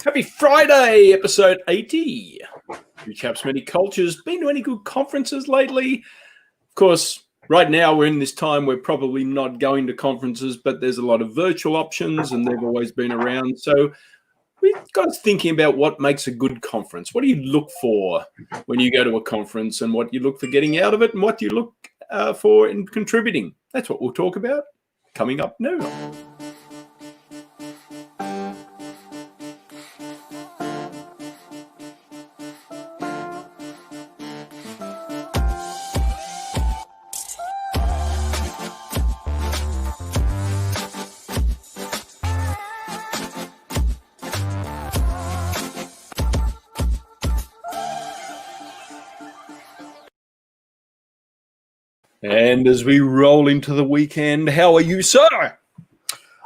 Happy Friday, episode 80. You chaps, many cultures. Been to any good conferences lately? Of course, right now we're in this time we're probably not going to conferences, but there's a lot of virtual options and they've always been around. So we got us thinking about what makes a good conference. What do you look for when you go to a conference, and what you look for getting out of it, and what you look for in contributing? That's what we'll talk about coming up now. And as we roll into the weekend, how are you, sir?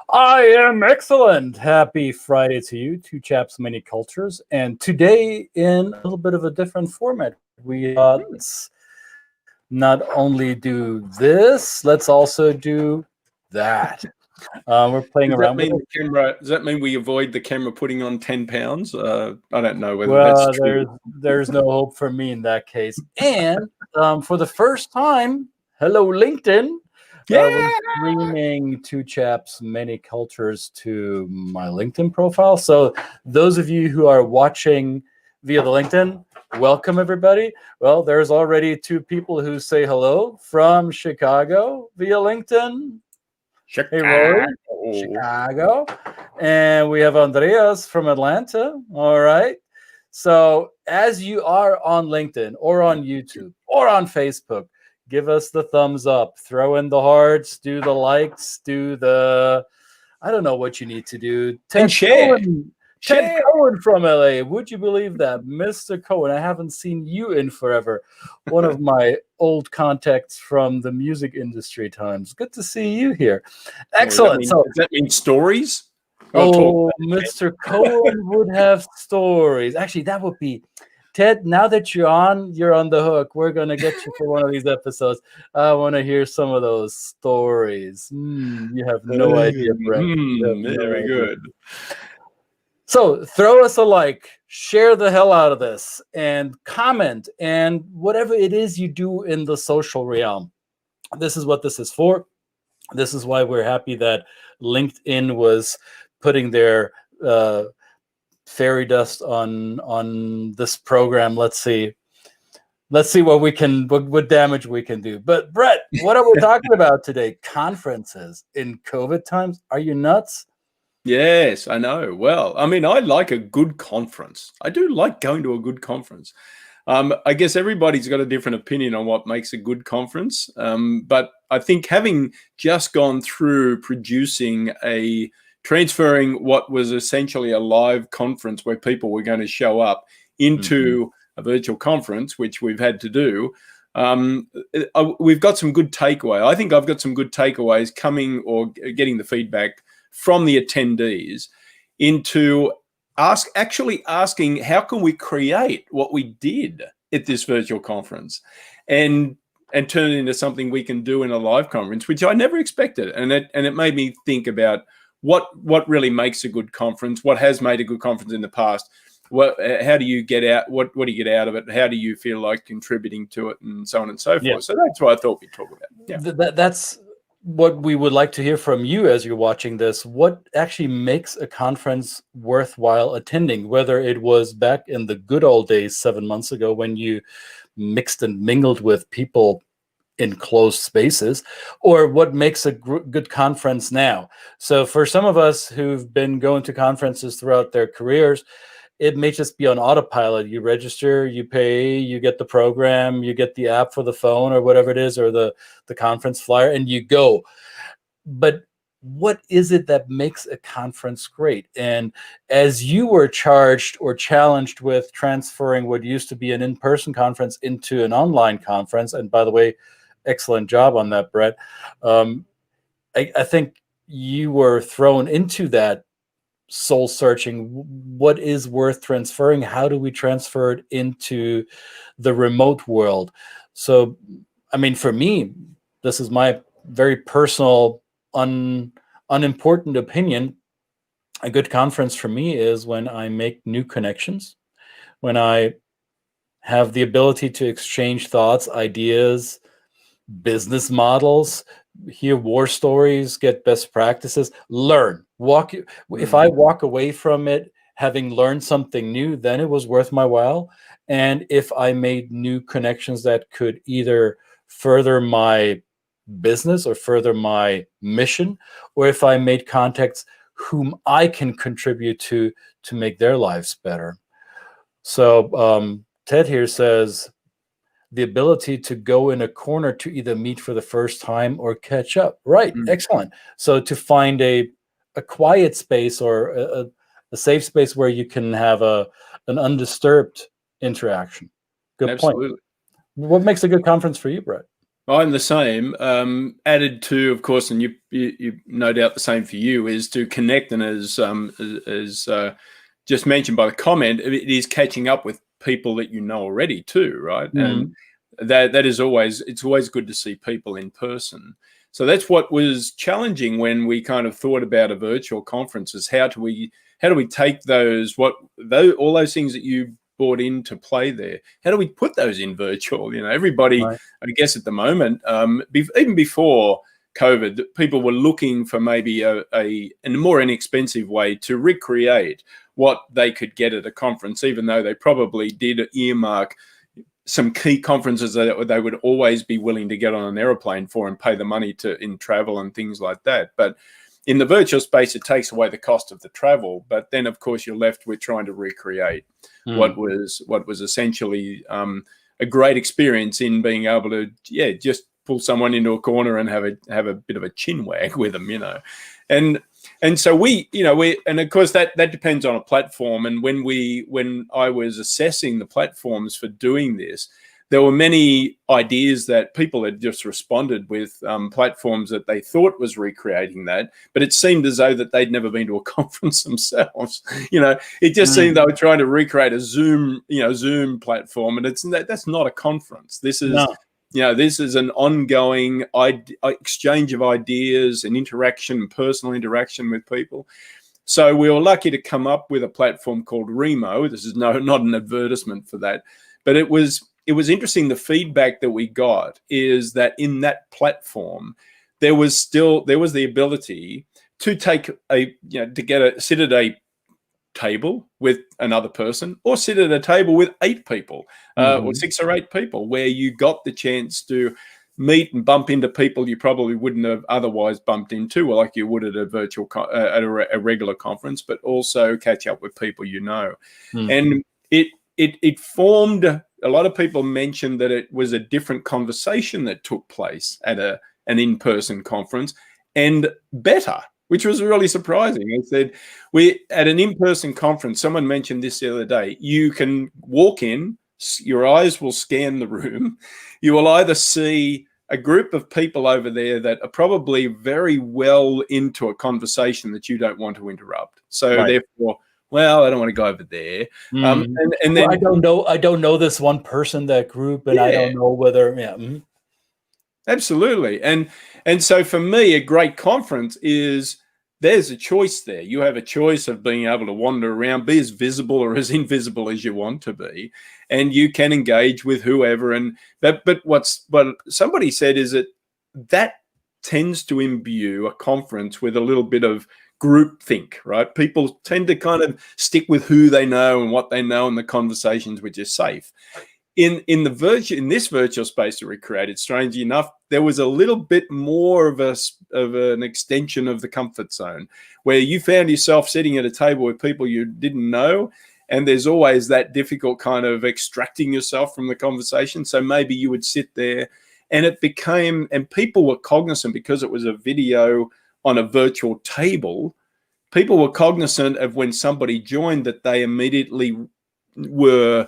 I am excellent. Happy Friday to you, two chaps, many cultures. And today, in a little bit of a different format, we let's not only do this, let's also do that. We're playing around with it. Does that mean we avoid the camera putting on 10 pounds? I don't know whether that's true. There's no hope for me in that case. And for the first time, hello, LinkedIn. We're streaming two chaps, many cultures to my LinkedIn profile. So those of you who are watching via the LinkedIn, welcome everybody. Well, there's already two people who say hello from Chicago via LinkedIn. Chicago. Hey, Rory. Chicago. And we have Andreas from Atlanta. All right. So as you are on LinkedIn or on YouTube or on Facebook, give us the thumbs up, throw in the hearts, do the likes, do the, I don't know what you need to do. And share. Ted Cohen from LA. Would you believe that? Mr. Cohen, I haven't seen you in forever. One of my old contacts from the music industry times. Good to see you here. Excellent. Does that mean stories? Mr. Cohen would have stories. Actually, that would be... Ted, now that you're on the hook. We're going to get you for one of these episodes. I want to hear some of those stories. You have no idea, Brett. Very good. So throw us a like, share the hell out of this, and comment, and whatever it is you do in the social realm. This is what this is for. This is why we're happy that LinkedIn was putting their fairy dust on this program. Let's see what damage we can do. But Brett, what are we talking about today? Conferences in COVID times? Are you nuts? Yes, I know. Well, I mean, I like a good conference. I do like going to a good conference. I guess everybody's got a different opinion on what makes a good conference. But I think having just gone through transferring what was essentially a live conference where people were going to show up into a virtual conference, which we've had to do, we've got some good takeaway. I think I've got some good takeaways coming or getting the feedback from the attendees into actually asking, how can we create what we did at this virtual conference and turn it into something we can do in a live conference, which I never expected. And it made me think about what really makes a good conference, what has made a good conference in the past. How do you get out? What do you get out of it? How do you feel like contributing to it, and so on and so forth? Yeah. So that's what I thought we'd talk about. Yeah. That's what we would like to hear from you as you're watching this. What actually makes a conference worthwhile attending, whether it was back in the good old days 7 months ago when you mixed and mingled with people in closed spaces, or what makes a good conference now. So for some of us who've been going to conferences throughout their careers, it may just be on autopilot. You register, you pay, you get the program, you get the app for the phone or whatever it is, or the conference flyer, and you go. But what is it that makes a conference great? And as you were charged or challenged with transferring what used to be an in-person conference into an online conference, and by the way, excellent job on that, Brett. I think you were thrown into that soul searching. What is worth transferring? How do we transfer it into the remote world? So, I mean, for me, this is my very personal, unimportant opinion. a good conference for me is when I make new connections, when I have the ability to exchange thoughts, ideas, business models, hear war stories, get best practices, learn. If I walk away from it having learned something new, then it was worth my while. And if I made new connections that could either further my business or further my mission, or if I made contacts whom I can contribute to make their lives better. So Ted here says, the ability to go in a corner to either meet for the first time or catch up. Right. Excellent. So to find a quiet space or a safe space where you can have an undisturbed interaction. Good Absolutely. point. What makes a good conference for you, Brett? I'm the same. Added to, of course, and you no doubt the same for you, is to connect, and as just mentioned by the comment, it is catching up with people that you know already too, right? And that is always, it's always good to see people in person. So that's what was challenging when we kind of thought about a virtual conference, is how do we take all those things that you brought into play there, how do we put those in virtual? Everybody, right. I guess at the moment, even before COVID, people were looking for maybe a more inexpensive way to recreate what they could get at a conference, even though they probably did earmark some key conferences that they would always be willing to get on an airplane for and pay the money in travel and things like that. But in the virtual space, it takes away the cost of the travel. But then, of course, you're left with trying to recreate what was essentially a great experience in being able to, just pull someone into a corner and have a bit of a chin wag with them, And so and of course that depends on a platform. And when I was assessing the platforms for doing this, there were many ideas that people had just responded with, platforms that they thought was recreating that, but it seemed as though that they'd never been to a conference themselves. It just seemed they were trying to recreate a Zoom platform, and that's not a conference. This is this is an ongoing exchange of ideas and interaction, personal interaction with people. So we were lucky to come up with a platform called Remo. This is not an advertisement for that, but it was interesting. The feedback that we got is that in that platform, there was the ability to sit at a table with another person, or sit at a table with 8 people, or 6 or 8 people, where you got the chance to meet and bump into people you probably wouldn't have otherwise bumped into, like you would at a virtual at a regular conference, but also catch up with people and it formed. A lot of people mentioned that it was a different conversation that took place at an in-person conference, and better, which was really surprising. They said, at an in-person conference, someone mentioned this the other day, you can walk in, your eyes will scan the room. You will either see a group of people over there that are probably very well into a conversation that you don't want to interrupt. So therefore, I don't want to go over there. And then I don't know this one person, that group, and I don't know whether. Absolutely. And so for me, a great conference is, there's a choice there. You have a choice of being able to wander around, be as visible or as invisible as you want to be, and you can engage with whoever. But what somebody said is that tends to imbue a conference with a little bit of groupthink, right? People tend to kind of stick with who they know and what they know in the conversations, which is safe. In this virtual space that we created, strangely enough, there was a little bit more of an extension of the comfort zone, where you found yourself sitting at a table with people you didn't know, and there's always that difficult kind of extracting yourself from the conversation. So maybe you would sit there, and and people were cognizant, because it was a video on a virtual table. People were cognizant of when somebody joined, that they immediately were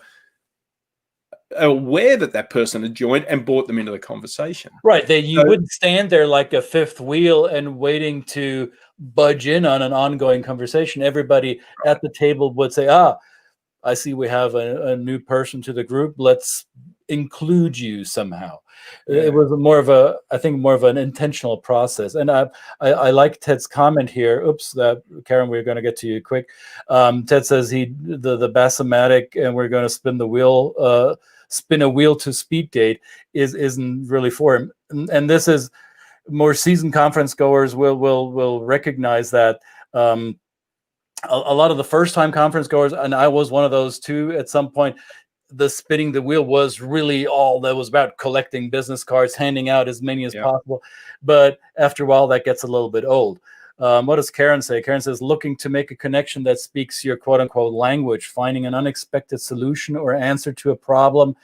aware that person had joined and brought them into the conversation. Right. You wouldn't stand there like a fifth wheel and waiting to budge in on an ongoing conversation. Everybody at the table would say, I see we have a new person to the group. Let's include you somehow. It was more of a, I think, more of an intentional process. And I like Ted's comment here. Oops, that Karen, we're going to get to you quick. Ted says the Bassomatic, and we're going to spin a wheel to speed date isn't really for him. And this is more seasoned conference goers will recognize that. A lot of the first time conference goers, and I was one of those too at some point, the spinning the wheel was really all that was about, collecting business cards, handing out as many as possible. But after a while, that gets a little bit old. What does Karen say? Karen says, looking to make a connection that speaks your quote unquote language, finding an unexpected solution or answer to a problem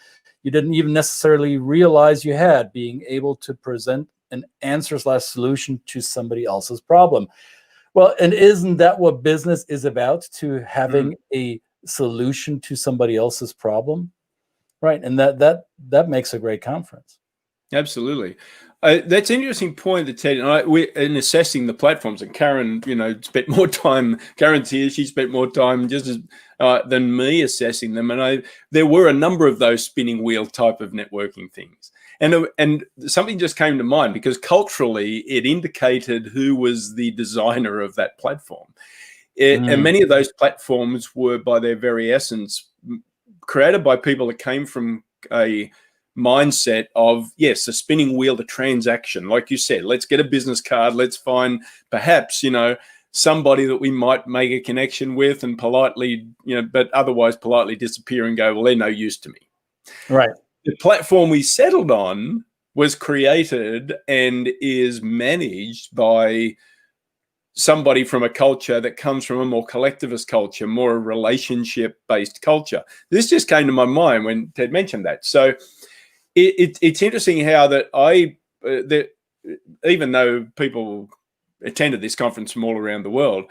you didn't even necessarily realize you had, being able to present an answer/solution to somebody else's problem. Well, and isn't that what business is about? To having a solution to somebody else's problem, right? And that makes a great conference. Absolutely. That's an interesting point that Ted and I, in assessing the platforms, and Karen, spent more time, Karen's here, she spent more time just as, than me assessing them. And there were a number of those spinning wheel type of networking things. And something just came to mind, because culturally it indicated who was the designer of that platform. And many of those platforms were, by their very essence, created by people that came from a mindset of, yes, a spinning wheel, the transaction. Like you said, let's get a business card. Let's find perhaps, somebody that we might make a connection with and politely, but otherwise politely disappear and go, well, they're no use to me. Right. The platform we settled on was created and is managed by somebody from a culture that comes from a more collectivist culture, more relationship-based culture. This just came to my mind when Ted mentioned that. So it's interesting how that even though people attended this conference from all around the world,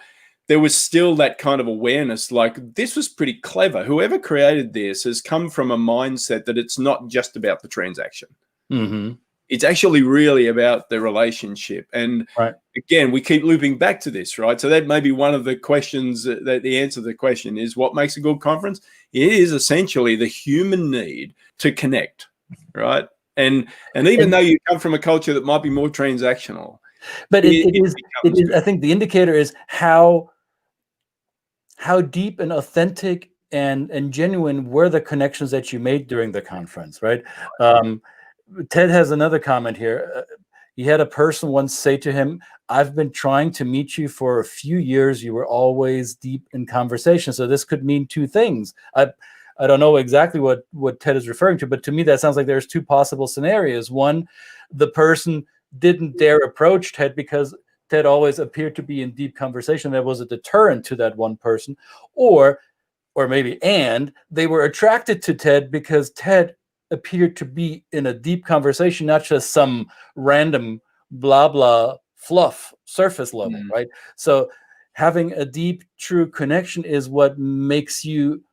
there was still that kind of awareness, like, this was pretty clever. Whoever created this has come from a mindset that it's not just about the transaction. Mm-hmm. It's actually really about the relationship. And again, we keep looping back to this, right? So that may be one of the questions, that the answer to the question is, what makes a good conference? It is essentially the human need to connect, right? And even though you come from a culture that might be more transactional, but it is, I think the indicator is how deep and authentic and genuine were the connections that you made during the conference, right? Ted has another comment here. He had a person once say to him, I've been trying to meet you for a few years. You were always deep in conversation. So this could mean two things. I don't know exactly what Ted is referring to, but to me, that sounds like there's two possible scenarios. One, the person didn't dare approach Ted because Ted always appeared to be in deep conversation. That was a deterrent to that one person. Or maybe, and they were attracted to Ted because Ted appeared to be in a deep conversation, not just some random blah, blah, fluff, surface level, right? So having a deep, true connection is what makes you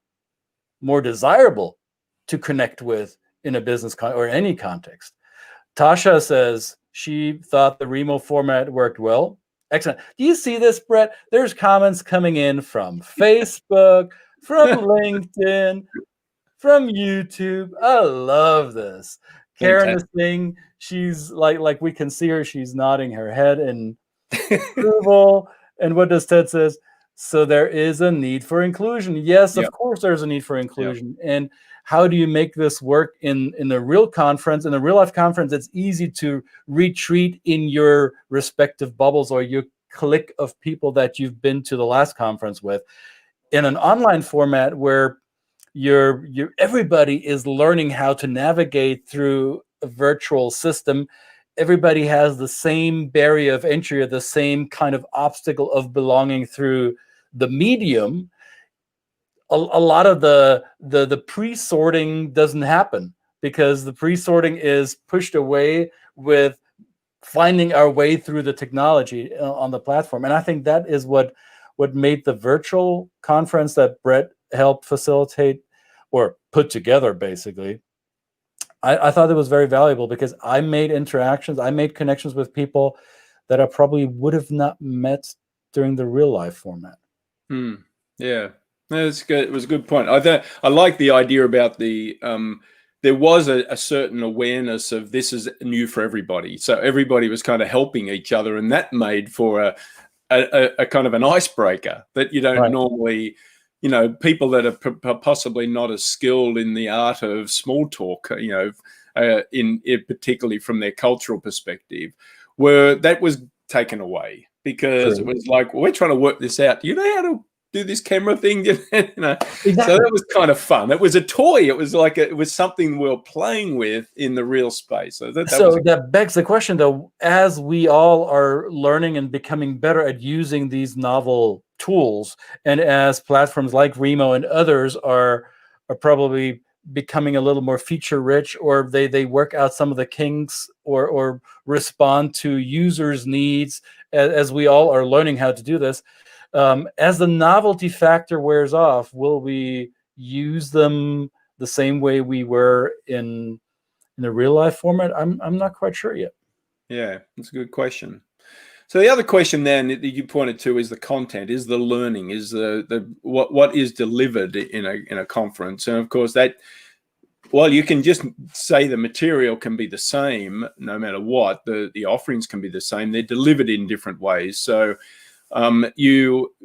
more desirable to connect with in a business or any context. Tasha says she thought the Remo format worked well. Excellent. Do you see this, Brett? There's comments coming in from Facebook, from LinkedIn, from YouTube. I love this. Karen is saying, she's like we can see her. She's nodding her head in approval. And what does Ted says? So there is a need for inclusion. Yes, of course there's a need for inclusion. And how do you make this work in a real conference? In a real life conference, it's easy to retreat in your respective bubbles or your clique of people that you've been to the last conference with. In an online format where everybody is learning how to navigate through a virtual system, everybody has the same barrier of entry or the same kind of obstacle of belonging through the medium. A lot of the pre-sorting doesn't happen because the pre-sorting is pushed away with finding our way through the technology on the platform. And I think that is what made the virtual conference that Brett helped facilitate or put together, basically. I thought it was very valuable because I made interactions, I made connections with people that I probably would have not met during the real life format. Yeah. That's good. It was a good point. I like the idea about the there was a certain awareness of this is new for everybody, so everybody was kind of helping each other, and that made for a kind of an icebreaker that you don't normally, people that are possibly not as skilled in the art of small talk, in particularly from their cultural perspective, that was taken away because it was like, well, we're trying to work this out. Do you know how to do this camera thing? Exactly. So that was kind of fun. It was a toy. It was like it was something we were playing with in the real space. So that begs the question, though, as we all are learning and becoming better at using these novel tools, and as platforms like Remo and others are probably becoming a little more feature rich, or they work out some of the kinks or respond to users' needs as we all are learning how to do this. As the novelty factor wears off, will we use them the same way we were in the real life format? I'm not quite sure yet. Yeah, that's a good question. So the other question then that you pointed to is the content, is the learning, is the what is delivered in a conference, and of course that. Well, you can just say the material can be the same no matter what. The offerings can be the same. They're delivered in different ways. So we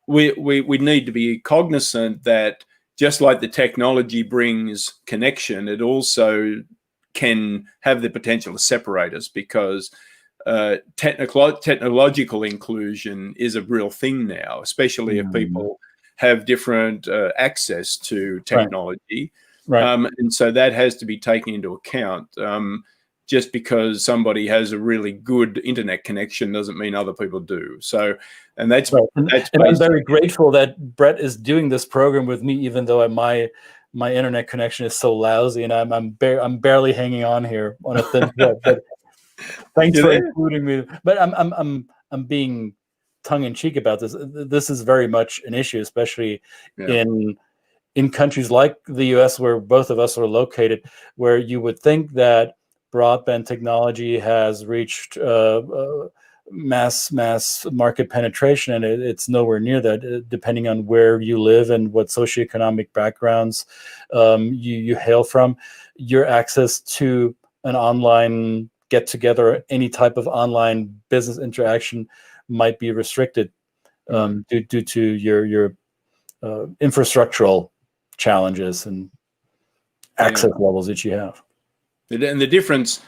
need to be cognizant that just like the technology brings connection, it also can have the potential to separate us, because technological inclusion is a real thing now, especially if people have different access to technology. And so that has to be taken into account. Just because somebody has a really good internet connection doesn't mean other people do. So, and that's and I'm very grateful that Brett is doing this program with me, even though my internet connection is so lousy, and I'm barely hanging on here on a thin thread. But thanks for including me. But I'm being tongue in cheek about this. This is very much an issue, especially in countries like the US, where both of us are located, where you would think that broadband technology has reached mass market penetration, and it's nowhere near that, depending on where you live and what socioeconomic backgrounds you hail from. Your access to an online get-together, any type of online business interaction might be restricted due to your infrastructural challenges and access levels that you have. And the difference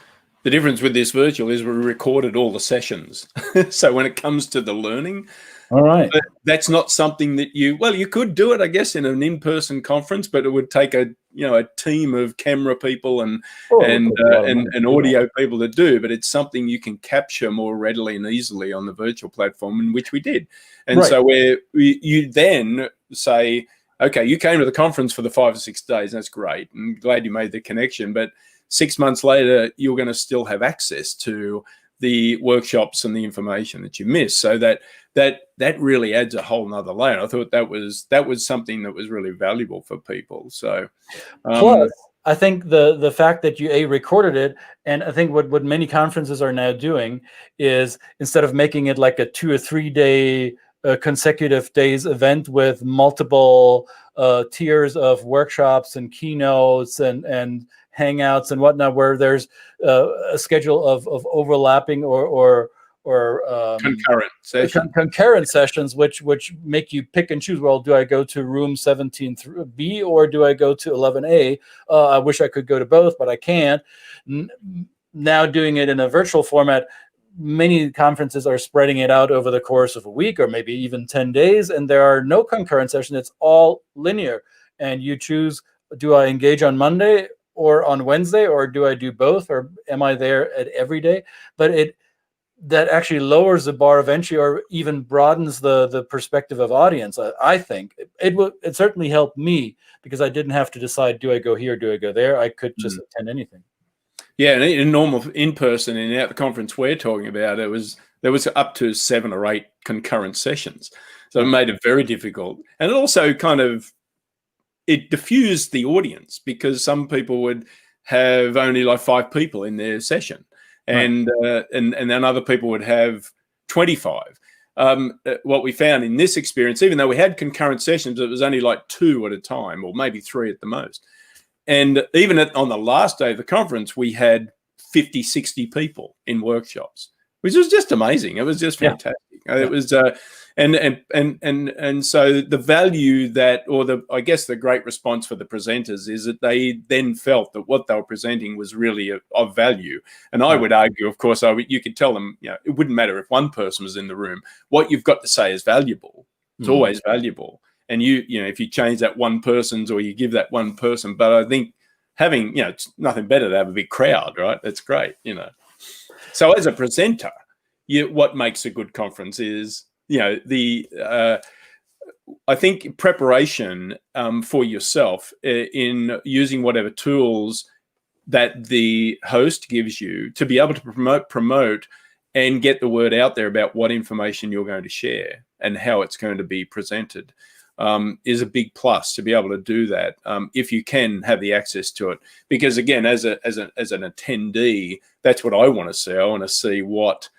with this virtual is we recorded all the sessions. So when it comes to the learning, that's not something that you could do it, I guess, in an in-person conference, but it would take a team of camera people and audio people to do. But it's something you can capture more readily and easily on the virtual platform, in which we did. And so you then say, okay, you came to the conference for the 5 or 6 days. That's great. I'm glad you made the connection. But 6 months later, you're going to still have access to the workshops and the information that you missed. So that really adds a whole nother layer. I thought that was something that was really valuable for people. So plus, I think the fact that you recorded it, and I think what many conferences are now doing is, instead of making it like a 2 or 3 day consecutive days event with multiple tiers of workshops and keynotes and hangouts and whatnot, where there's a schedule of overlapping or concurrent sessions, which make you pick and choose. Well, do I go to room 17B or do I go to 11A? I wish I could go to both, but I can't. Now doing it in a virtual format, many conferences are spreading it out over the course of a week or maybe even 10 days, and there are no concurrent sessions. It's all linear, and you choose, do I engage on Monday or on Wednesday, or do I do both, or am I there at every day? But that actually lowers the bar of entry, or even broadens the perspective of audience. I think it certainly helped me, because I didn't have to decide, do I go here, do I go there? I could just attend anything. Yeah, and in normal in-person, and at the conference we're talking about, there was up to 7 or 8 concurrent sessions. So it made it very difficult. And it also it diffused the audience, because some people would have only like 5 people in their session. And then other people would have 25. what we found in this experience, even though we had concurrent sessions, it was only like 2 at a time, or maybe 3 at the most. And even on the last day of the conference, we had 50, 60 people in workshops, which was just amazing. It was just fantastic. Yeah. It was, and so the value that, or I guess the great response for the presenters is that they then felt that what they were presenting was really of value. And I would argue, of course, you could tell them, it wouldn't matter if one person was in the room. What you've got to say is valuable. It's always valuable. And if you change that one person's, or you give that one person, but I think having, it's nothing better to have a big crowd, right? That's great, So as a presenter, what makes a good conference is, I think preparation for yourself in using whatever tools that the host gives you to be able to promote and get the word out there about what information you're going to share and how it's going to be presented. Is a big plus to be able to do that if you can have the access to it. Because again, as an attendee, that's what I want to see. I want to see what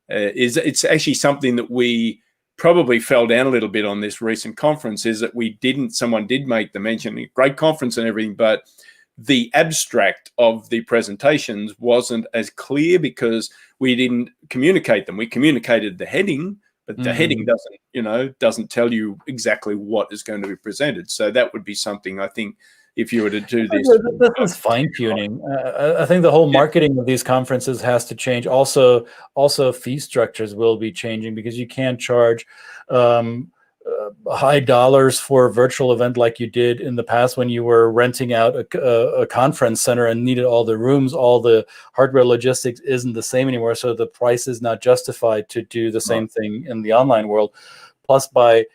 it's actually something that we probably fell down a little bit on this recent conference, is that someone did make the mention, great conference and everything, but the abstract of the presentations wasn't as clear because we didn't communicate them. We communicated the heading, but the heading doesn't tell you exactly what is going to be presented. So that would be something, I think, if you were to do this. This is fine tuning. I think the whole marketing of these conferences has to change. Also, fee structures will be changing, because you can't charge high dollars for a virtual event like you did in the past when you were renting out a conference center and needed all the rooms. All the hardware logistics isn't the same anymore, so the price is not justified to do the same thing in the online world. Plus, by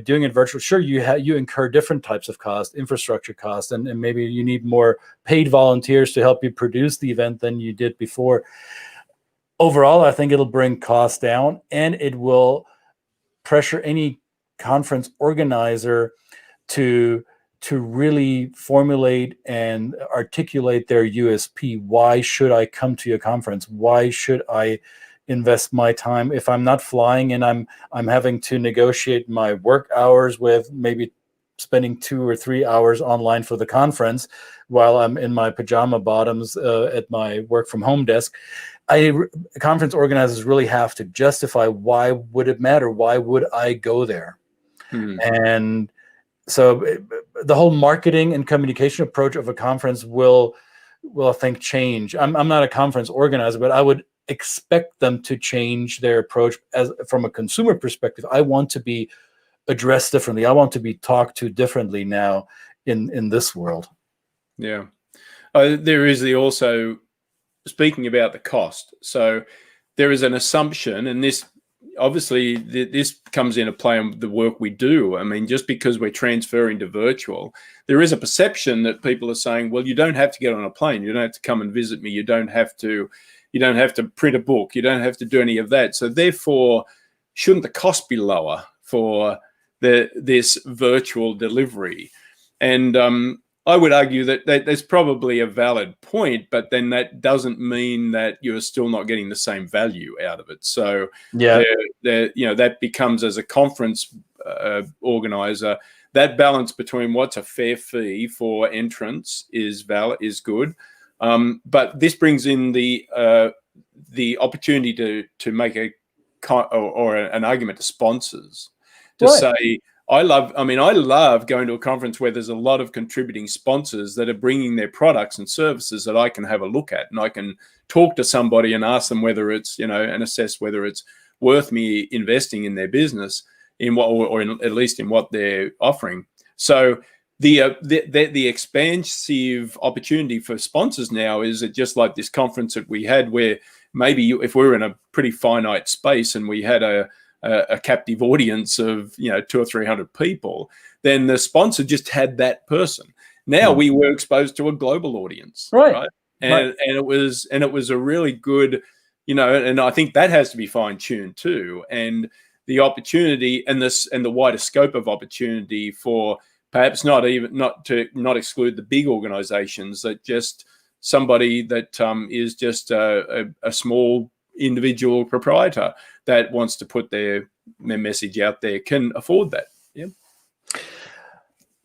doing it virtual, sure, you incur different types of cost, infrastructure costs, and maybe you need more paid volunteers to help you produce the event than you did before. Overall, I think it'll bring costs down, and it will pressure any conference organizer to really formulate and articulate their USP. Why should I come to your conference? Why should I invest my time if I'm not flying and I'm having to negotiate my work hours with maybe spending 2 or 3 hours online for the conference while I'm in my pajama bottoms at my work from home desk? Conference organizers really have to justify, why would it matter? Why would I go there? And so the whole marketing and communication approach of a conference will I think change. I'm not a conference organizer, but I would expect them to change their approach from a consumer perspective. I want to be addressed differently. I want to be talked to differently now in this world. Yeah. There is also, speaking about the cost. So there is an assumption, and this obviously this comes into play on the work we do. I mean, just because we're transferring to virtual, there is a perception that people are saying, well, you don't have to get on a plane. You don't have to come and visit me. You don't have to print a book. You don't have to do any of that. So therefore, shouldn't the cost be lower for this virtual delivery? And I would argue that there's probably a valid point, but then that doesn't mean that you're still not getting the same value out of it. So that becomes, as a conference organizer, that balance between what's a fair fee for entrance is good, but this brings in the opportunity to make an argument to sponsors to say, I love going to a conference where there's a lot of contributing sponsors that are bringing their products and services that I can have a look at, and I can talk to somebody and ask them whether it's, and assess whether it's worth me investing in their business at least in what they're offering. So the expansive opportunity for sponsors now is that, just like this conference that we had, where maybe if we were in a pretty finite space and we had a captive audience of 200 or 300 people, then the sponsor just had that person. Now we were exposed to a global audience, right? And it was a really good, and I think that has to be fine-tuned too. And the opportunity and the wider scope of opportunity for perhaps not exclude the big organizations, that just somebody that is just a small individual proprietor that wants to put their their message out there can afford that. Yeah.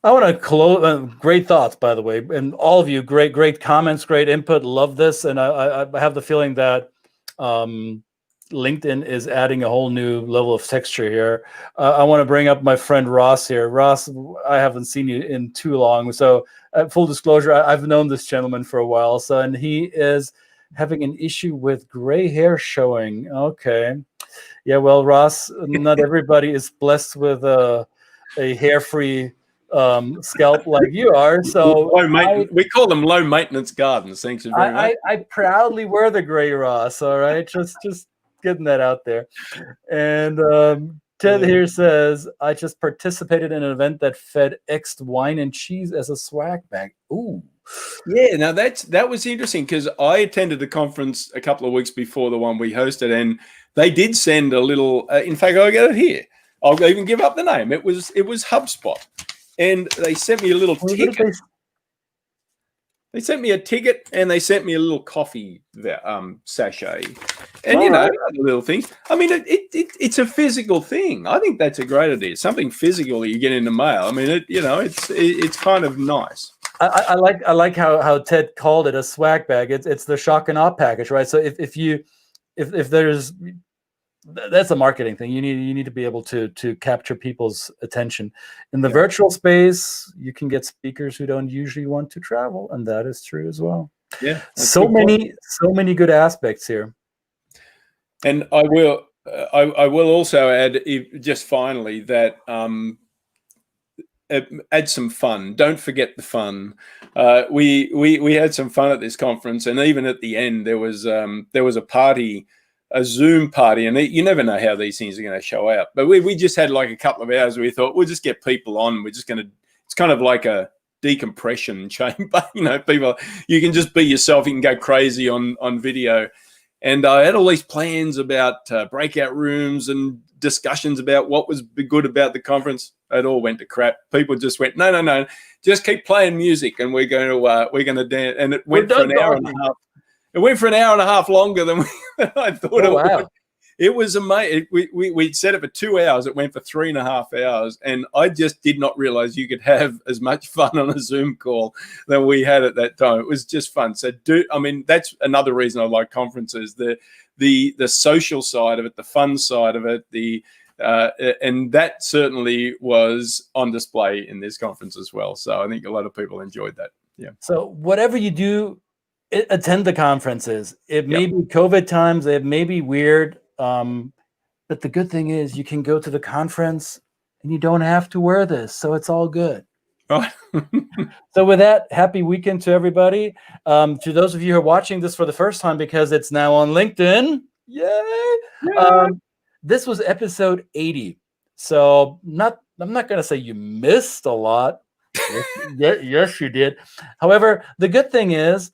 I want to close. Great thoughts, by the way, and all of you, great comments, great input. Love this, and I have the feeling that LinkedIn is adding a whole new level of texture here. I want to bring up my friend Ross here. Ross, I haven't seen you in too long, so full disclosure, I've known this gentleman for a while, so and he is having an issue with gray hair showing. Okay, yeah, well, Ross, not everybody is blessed with a hair-free scalp like you are, so we call them low maintenance gardens. Thanks very much. I proudly wear the gray, Ross. All right, just getting that out there. And Ted here says, I just participated in an event that fed X'd wine and cheese as a swag bag. Ooh. Yeah, now that was interesting because I attended the conference a couple of weeks before the one we hosted, and they did send a little. In fact, I got it here. I'll even give up the name. It was HubSpot. And they sent me a little ticket. They sent me a ticket, and they sent me a little coffee sachet, and other little things. I mean, it's a physical thing. I think that's a great idea. Something physical that you get in the mail. I mean, it's kind of nice. I like how Ted called it a swag bag. It's the shock and awe package, right? So if there's that's a marketing thing. You need to be able to capture people's attention. In the virtual space, you can get speakers who don't usually want to travel, and that is true as well. Yeah, so many good aspects here. And I will also add, just finally, that add some fun. Don't forget the fun. We had some fun at this conference, and even at the end, there was a party. A Zoom party, and you never know how these things are going to show out. But we just had like a couple of hours where we thought we'll just get people on. We're just going to. It's kind of like a decompression chamber. People. You can just be yourself. You can go crazy on video. And I had all these plans about breakout rooms and discussions about what was good about the conference. It all went to crap. People just went, no, just keep playing music, and we're going to dance. And it went for an hour and a half. It went for an hour and a half longer than I thought it would. It was amazing. We'd set it for 2 hours. It went for 3.5 hours. And I just did not realize you could have as much fun on a Zoom call than we had at that time. It was just fun. So that's another reason I like conferences, the social side of it, the fun side of it, and that certainly was on display in this conference as well. So I think a lot of people enjoyed that. Yeah. So whatever you do, attend the conferences. It may be COVID times. It may be weird. But the good thing is you can go to the conference and you don't have to wear this. So it's all good. Right. So with that, happy weekend to everybody. To those of you who are watching this for the first time, because it's now on LinkedIn. Yay. This was episode 80. So I'm not going to say you missed a lot. Yes, you did. However, the good thing is,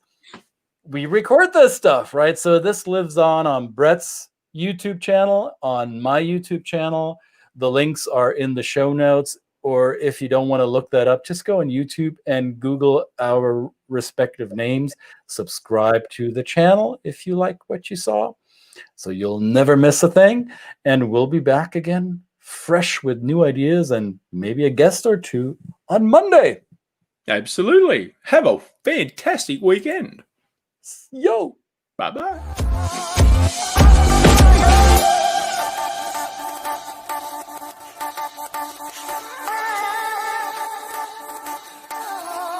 we record this stuff, right? So this lives on Brett's YouTube channel, on my YouTube channel. The links are in the show notes, or if you don't want to look that up, just go on YouTube and Google our respective names. Subscribe to the channel if you like what you saw, so you'll never miss a thing. And we'll be back again, fresh with new ideas and maybe a guest or two on Monday. Absolutely. Have a fantastic weekend. Yo. Bye-bye.